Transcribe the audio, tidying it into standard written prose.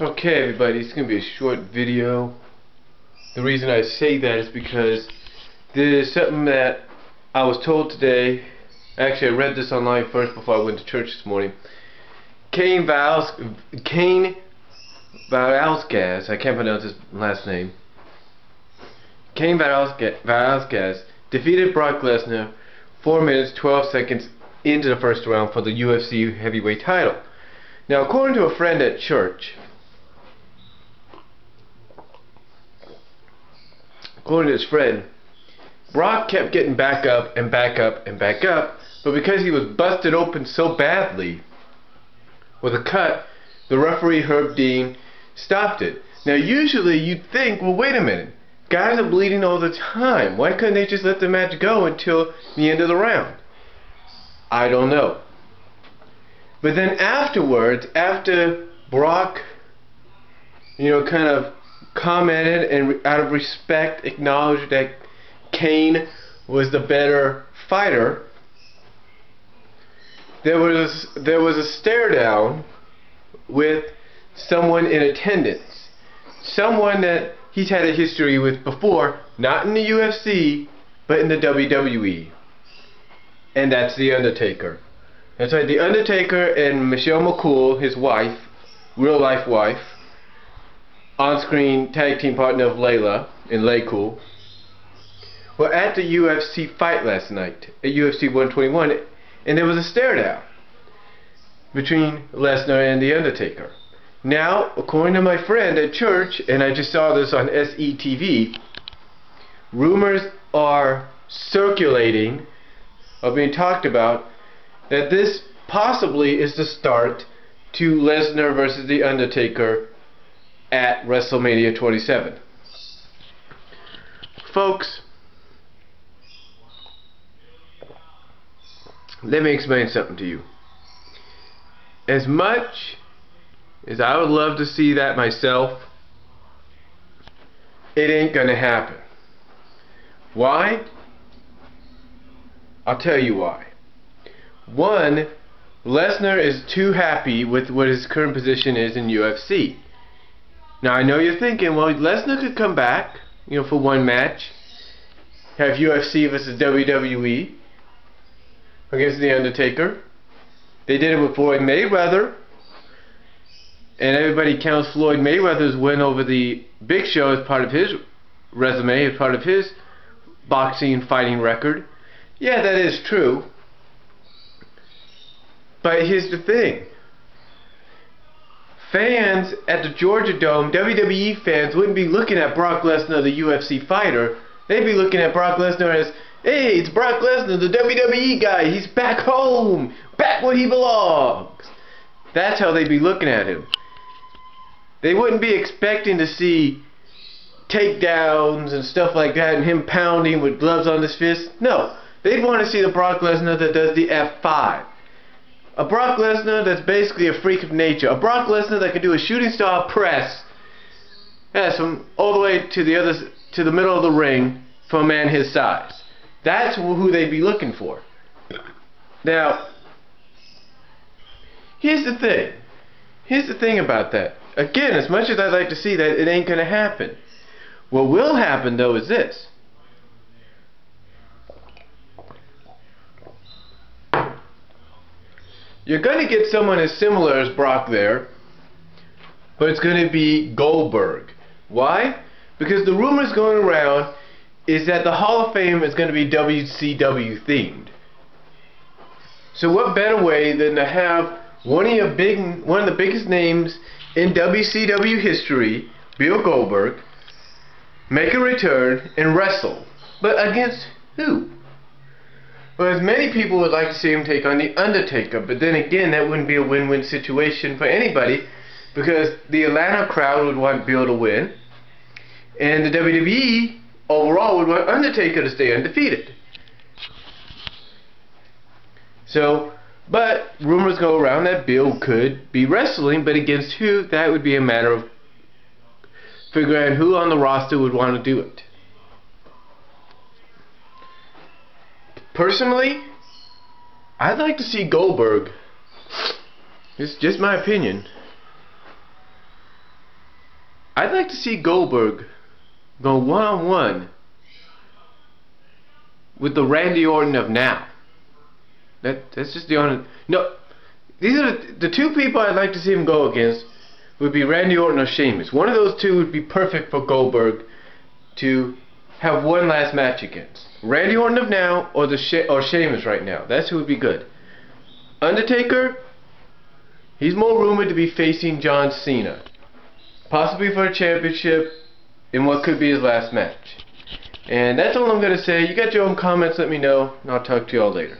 Okay, everybody, it's going to be a short video. The reason I say that is because there's something that I was told today. Actually, I read this online first before I went to church this morning. Cain Velasquez, I can't pronounce his last name. Cain Velasquez defeated Brock Lesnar 4 minutes 12 seconds into the first round for the UFC heavyweight title. Now, according to a friend at church, according to his friend, Brock kept getting back up and back up and back up, but because he was busted open so badly with a cut, the referee Herb Dean stopped it. Now usually you'd think, well, wait a minute, guys are bleeding all the time, why couldn't they just let the match go until the end of the round? I don't know. But then afterwards, after Brock, kind of commented and out of respect acknowledged that Cain was the better fighter, there was a stare down with someone in attendance, someone that he's had a history with before, not in the UFC but in the WWE, and that's the Undertaker. That's right, the Undertaker and Michelle McCool, his wife, real life wife, on-screen tag team partner of Layla in Laycool, were at the UFC fight last night at UFC 121, and there was a stare down between Lesnar and the Undertaker. Now, according to my friend at church, and I just saw this on SETV, rumors are circulating, are being talked about, that this possibly is the start to Lesnar versus the Undertaker at Wrestlemania 27. Folks, let me explain something to you. As much as I would love to see that myself, it ain't gonna happen. Why? I'll tell you why. One, Lesnar is too happy with what his current position is in UFC. Now I know you're thinking, well, Lesnar could come back, for one match, have UFC versus WWE against the Undertaker. They did it with Floyd Mayweather, and everybody counts Floyd Mayweather's win over the Big Show as part of his resume, as part of his boxing and fighting record. Yeah, that is true. But here's the thing. Fans at the Georgia Dome, WWE fans, wouldn't be looking at Brock Lesnar, the UFC fighter. They'd be looking at Brock Lesnar as, hey, it's Brock Lesnar, the WWE guy. He's back home, back where he belongs. That's how they'd be looking at him. They wouldn't be expecting to see takedowns and stuff like that and him pounding with gloves on his fist. No, they'd want to see the Brock Lesnar that does the F5. A Brock Lesnar that's basically a freak of nature. A Brock Lesnar that can do a shooting star press, from all the way to the middle of the ring for a man his size. That's who they'd be looking for. Now, here's the thing. Here's the thing about that. Again, as much as I'd like to see that, it ain't gonna happen. What will happen though is this. You're going to get someone as similar as Brock there, but it's going to be Goldberg. Why? Because the rumors going around is that the Hall of Fame is going to be WCW themed. So what better way than to have one of the biggest names in WCW history, Bill Goldberg, make a return and wrestle. But against who? Well, as many people would like to see him take on the Undertaker, but then again, that wouldn't be a win-win situation for anybody, because the Atlanta crowd would want Bill to win, and the WWE overall would want Undertaker to stay undefeated. So, but rumors go around that Bill could be wrestling, but against who? That would be a matter of figuring out who on the roster would want to do it. Personally, I'd like to see Goldberg. It's just my opinion. I'd like to see Goldberg go one-on-one with the Randy Orton of now. That's just the only... No, these are the two people I'd like to see him go against would be Randy Orton or Sheamus. One of those two would be perfect for Goldberg to have one last match against. Randy Orton of now or Sheamus right now. That's who would be good. Undertaker, he's more rumored to be facing John Cena. Possibly for a championship in what could be his last match. And that's all I'm going to say. You got your own comments, let me know, and I'll talk to you all later.